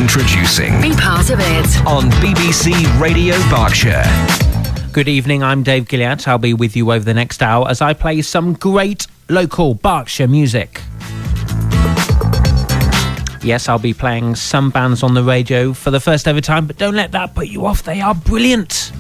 Introducing. Be part of it. On BBC Radio Berkshire. Good evening, I'm Dave Gilyeat. I'll be with you over the next hour as I play some great local Berkshire music. Yes, I'll be playing some bands on the radio for the first ever time, but don't let that put you off. They are brilliant.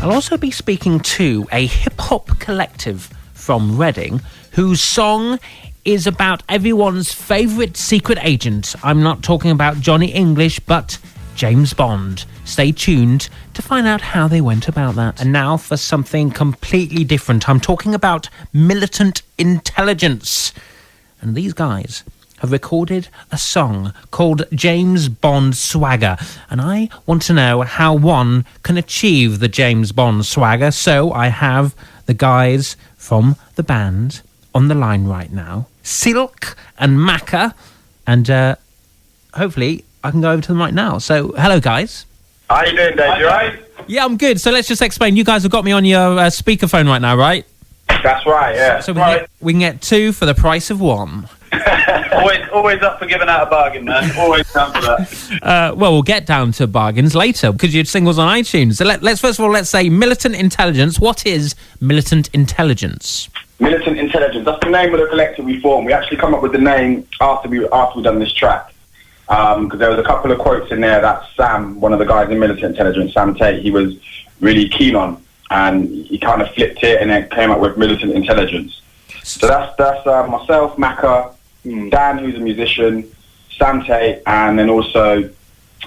I'll also be speaking to a hip-hop collective from Reading whose song is about everyone's favourite secret agent. I'm not talking about Johnny English, but James Bond. Stay tuned to find out how they went about that. And now for something completely different. I'm talking about Militant Intelligence. And these guys have recorded a song called James Bond Swagga. And I want to know how one can achieve the James Bond Swagga. So I have the guys from the band on the line right now. Silqe and Macca. And hopefully I can go over to them right now. So, hello guys. How you doing, Dave? You alright? Yeah, I'm good. So let's just explain. You guys have got me on your speakerphone right now, right? That's right, yeah. So we can get two for the price of one. always up for giving out a bargain, man. Always down for that. Well, we'll get down to bargains later because your singles on iTunes. So let's first of all, let's say Militant Intelligence. What is Militant Intelligence? Militant Intelligence. That's the name of the collective we formed. We actually come up with the name after we done this track. Because there was a couple of quotes in there that Sam, one of the guys in Militant Intelligence, Sam Tate, he was really keen on. And he kind of flipped it and then came up with Militant Intelligence. So that's myself, Macca, Dan, who's a musician, Sam Tate, and then also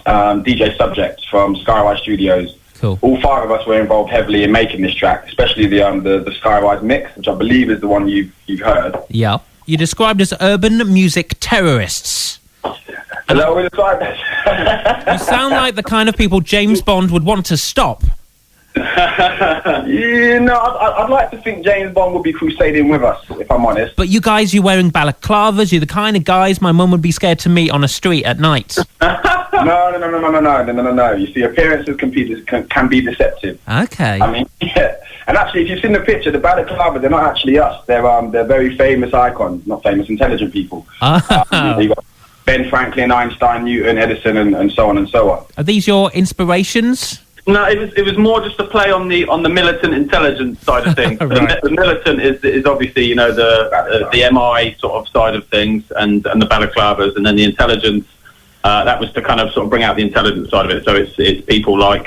DJ Subject from Ski Rize Studios. Cool. All five of us were involved heavily in making this track, especially the Ski Rize mix, which I believe is the one you've heard. Yeah. You're described as urban music terrorists. Is that what we described as? You sound like the kind of people James Bond would want to stop. You know, I'd like to think James Bond would be crusading with us, if I'm honest. But you guys, you're wearing balaclavas. You're the kind of guys my mum would be scared to meet on a street at night. No. You see, appearances can be deceptive. Okay. I mean, yeah. And actually, if you've seen the picture, the balaclavas, they're not actually us. They're very famous icons, not famous, intelligent people. You got Ben Franklin, Einstein, Newton, Edison, and so on and so on. Are these your inspirations? No, it was more just a play on the militant intelligence side of things. Right. The militant is obviously, you know, the MI sort of side of things, and the balaclavas, and then the intelligence. That was to kind of sort of bring out the intelligence side of it. So it's people like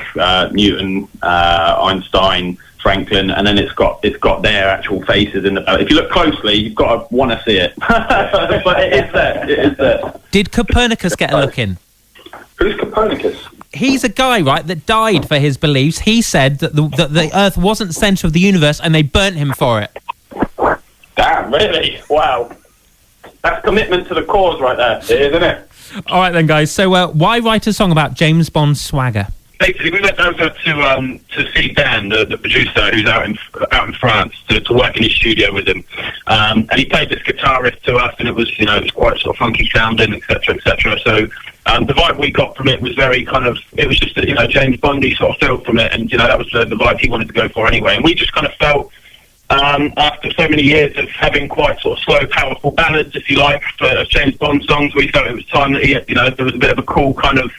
Newton, Einstein, Franklin, and then it's got their actual faces in the ballot. If you look closely, you've got to want to see it. But it is there. Did Copernicus get a look in? Who's Copernicus? He's a guy, right, that died for his beliefs. He said that the Earth wasn't the centre of the universe, and they burnt him for it. Damn, really? Wow. That's commitment to the cause right there. It is, isn't it? All right then, guys. So why write a song about James Bond Swagga? Basically, we went over to see Dan, the producer, who's out in France, to work in his studio with him, and he played this guitar riff to us, and it was quite sort of funky sounding, etc., etc. So the vibe we got from it was very kind of, it was just a James Bondy sort of feel from it, and that was the vibe he wanted to go for anyway. And we just kind of felt, after so many years of having quite sort of slow, powerful ballads, if you like, for James Bond songs, we felt it was time that there was a bit of a cool kind of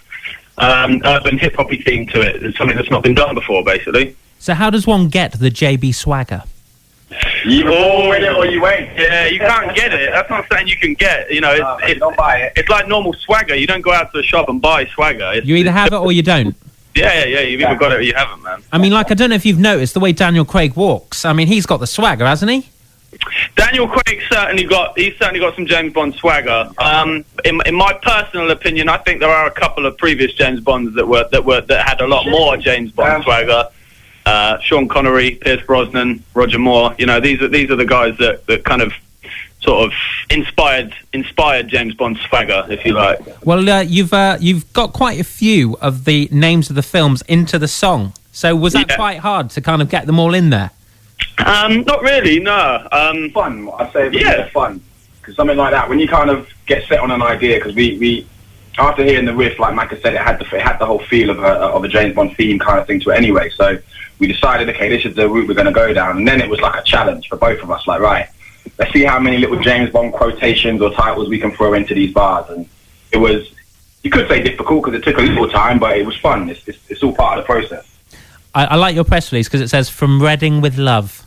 urban hip-hoppy theme to it. It's something that's not been done before, basically. So how does one get the JB Swagga? You all with it or you ain't. Yeah, you can't get it. That's not something you can get. Don't buy it. It's like normal swagger. You don't go out to the shop and buy swagger. You either have it or you don't. Yeah. You've either got it or you haven't, man. I mean, I don't know if you've noticed the way Daniel Craig walks. I mean, he's got the swagger, hasn't he? Daniel Craig certainly got some James Bond swagger. In my personal opinion, I think there are a couple of previous James Bonds that had a lot more James Bond swagger. Sean Connery, Pierce Brosnan, Roger Moore. These are the guys that kind of sort of inspired James Bond swagger, if you like. Well, you've got quite a few of the names of the films into the song. So was that quite hard to kind of get them all in there? Not really, no. Fun, I say. Yeah, fun. Because something like that, when you kind of get set on an idea, because we after hearing the riff, like Macca said, it had the whole feel of a James Bond theme kind of thing to it anyway. So we decided, okay, this is the route we're going to go down. And then it was like a challenge for both of us. Like, right, let's see how many little James Bond quotations or titles we can throw into these bars. And it was you could say difficult because it took a little time, but it was fun. It's all part of the process. I like your press release because it says "From Reading with Love."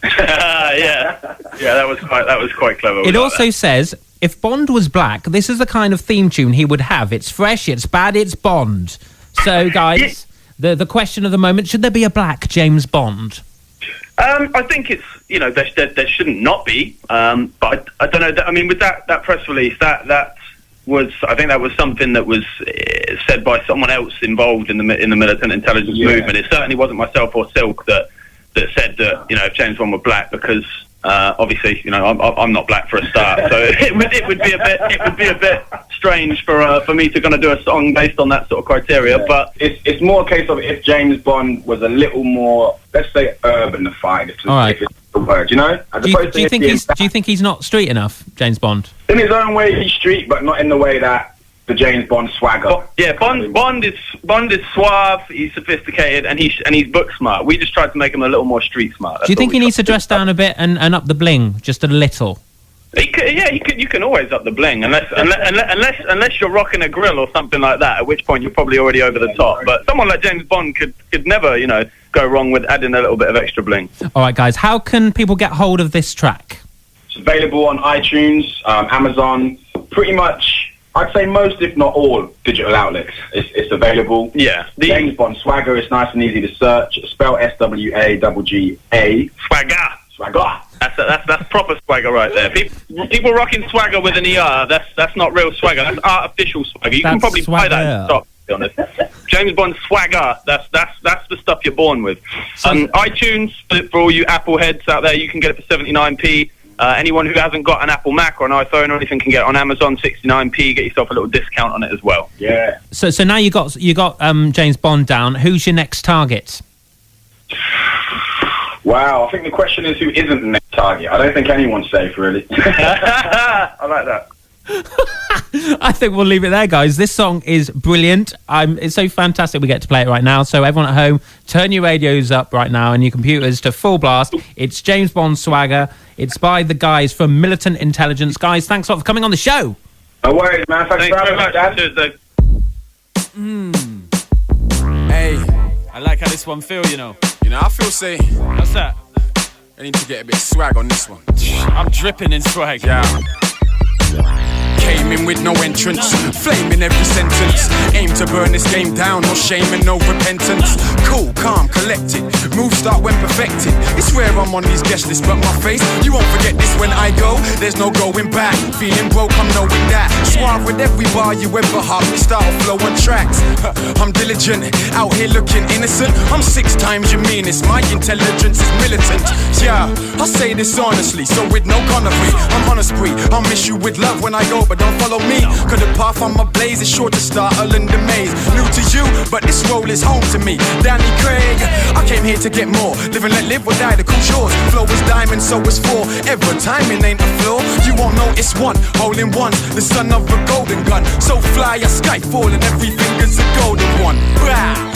Yeah, that was quite clever. It also says, if Bond was black, this is the kind of theme tune he would have. It's fresh, it's bad, it's Bond. So, guys, the question of the moment, should there be a black James Bond? I think it's, there shouldn't not be. But I don't know. I mean, with that press release, I think that was something that was said by someone else involved in the militant intelligence movement. It certainly wasn't myself or Silqe that said that, if James Bond were black, because obviously, I'm not black for a start, so it would be a bit strange for me to kind of do a song based on that sort of criteria. But it's more a case of if James Bond was a little more, let's say, urbanified. If it's the word, Do you think he's not street enough, James Bond? In his own way, he's street, but not in the way that the James Bond swagger. Bond is suave, he's sophisticated, and he's book smart. We just tried to make him a little more street smart. Do you think he needs to dress down a bit and up the bling just a little? You can always up the bling, unless you're rocking a grill or something like that, at which point you're probably already over the top. But someone like James Bond could never, go wrong with adding a little bit of extra bling. All right, guys, how can people get hold of this track? It's available on iTunes, Amazon, pretty much. I'd say most, if not all, digital outlets. It's available. Yeah. James Bond Swagga. It's nice and easy to search. Spell Swagga. Swagga. That's proper swagger right there. People rocking swagger with an ER. That's not real swagger. That's artificial swagger. You can probably buy that in stock, to be honest. James Bond Swagga. That's the stuff you're born with. iTunes, for all you Apple heads out there, you can get it for 79p. Anyone who hasn't got an Apple Mac or an iPhone or anything can get it on Amazon, 69p. Get yourself a little discount on it as well. Yeah. So now you got James Bond down. Who's your next target? Wow, I think the question is who isn't the next target. I don't think anyone's safe, really. I like that. I think we'll leave it there, guys. This song is brilliant. It's so fantastic we get to play it right now. So everyone at home, turn your radios up right now and your computers to full blast. It's James Bond Swagga. It's by the guys from Militant Intelligence. Guys, thanks a lot for coming on the show. No worries, man. Thanks very much, Dad. Cheers, Dave. Hey, I like how this one feel, I feel say What's that? I need to get a bit of swag on this one. I'm dripping in swag. Yeah. Came in with no entrance, flame in every sentence. Aim to burn this game down, no shame and no repentance. Cool, calm, collected, moves start when perfected. It's rare I'm on these guest lists, but my face, you won't forget this when I go. There's no going back, feeling broke, I'm knowing that. Suave with every bar you ever heard me start flow on tracks. I'm diligent, out here looking innocent. I'm 6 times your meanest, my intelligence is militant. Yeah, I say this honestly, so with no connery, I'm on a spree. I'll miss you with love when I go, but don't follow me, cause the path on my blaze is sure to startle and amaze. New to you, but this role is home to me. Danny Craig, I came here to get more. Live and let live or die, the cool shores. Flow is diamond, so is 4. Ever timing ain't a flaw. You won't know it's one, hole in one. The son of a golden gun, so fly a sky falling, every finger's a golden one.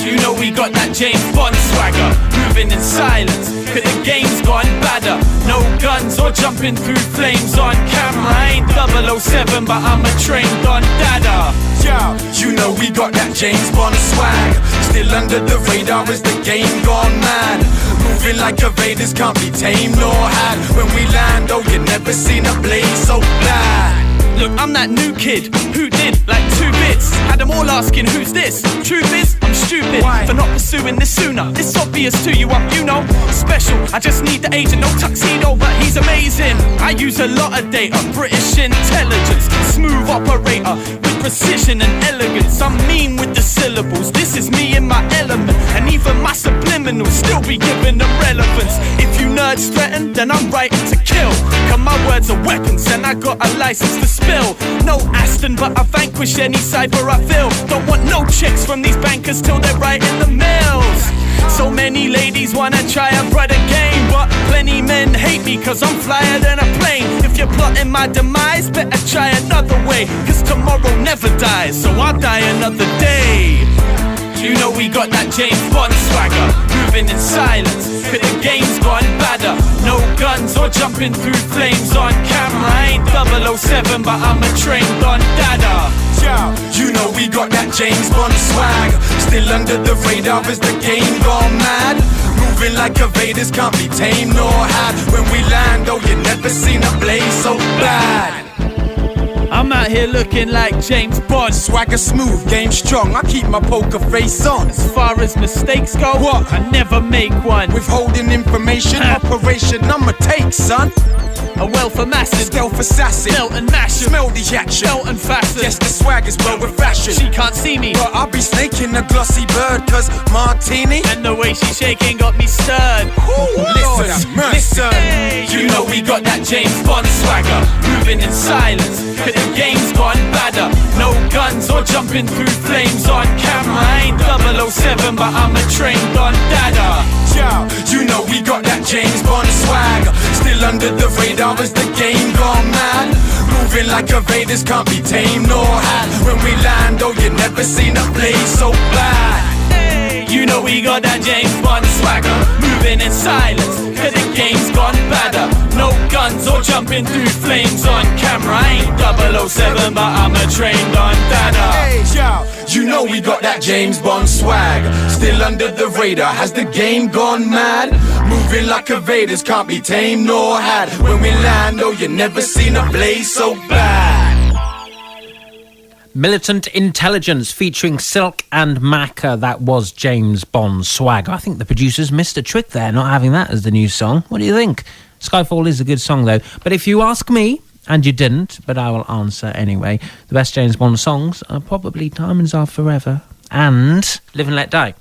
You know we got that James Bond swagger, moving in silence, cause the game's gone badder. No guns or jumping through flames on camera. I ain't 007, but I'm a trained Don Dada. Yeah, you know we got that James Bond swag. Still under the radar as the game gone mad. Moving like invaders, can't be tamed nor had. When we land, oh, you never seen a blaze so black. Look, I'm that new kid who did like 2 bits. Had them all asking who's this. Truth is, I'm stupid for not pursuing this sooner. It's obvious to you, I'm special. I just need the agent, no tuxedo, but he's amazing. I use a lot of data, British intelligence, smooth operator with precision and elegance. I'm mean with the syllables, this is me in my element. And even my subliminals still be given them relevance. If you nerds threaten, then I'm writing to kill. Cause my words are weapons and I got a license to spill. No Aston, but I vanquish any cypher I feel. Don't want no checks from these bankers till they're right in the mills. So many ladies wanna try a brother game, but plenty men hate me cause I'm flyer than a plane. If you're plotting my demise, better try another way, cause tomorrow never dies, so I'll die another day. You know we got that James Bond swagger, moving in silence, cause the game's gone badder. No guns or jumping through flames on camera. I ain't 007, but I'm a trained Don Dada. Yeah, you know we James Bond Swagga. Still under the radar as the game gone mad. Moving like invaders, can't be tamed nor had. When we land, oh, you never seen a blaze so bad. I'm out here looking like James Bond. Swagger smooth, game strong, I keep my poker face on. As far as mistakes go, what? I never make one. Withholding information, operation I'ma take, son. A wealth of masses, Stealth assassin, melt and mash 'em. smell the action, Melt and fasten. Yes, the swagger's well with fashion. She can't see me, But I'll be snaking a glossy bird, cause martini. and the way she's shaking got me stirred. Listen, Hey, you know we got that James Bond swagger. Moving in silence, cause the game's gone badder. No guns or jumping through flames on camera. I ain't 007, but I'm a trained on dada. Yo, you know we got that James Bond swagger. Still under the radar as the game gone mad. Moving like invaders, can't be tamed nor had. When we land, oh, you never seen a blaze so bad. Hey, you know we got that James Bond swagger. Moving in silence, cause the game's gone badder. No guns or jumping through flames on camera. I ain't 007, but I'm a trained on dada. Hey, yo, you know we got that James Bond swag. Still under the radar, has the game gone mad? Moving like invaders, can't be tamed nor had. When we land, oh, you never seen a blaze so bad. Militant Intelligence featuring Silqe and Macca. That was James Bond Swagga. I think the producers missed a trick there, not having that as the new song. What do you think? Skyfall is a good song, though. But if you ask me, and you didn't, but I will answer anyway, the best James Bond songs are probably Diamonds Are Forever and Live and Let Die.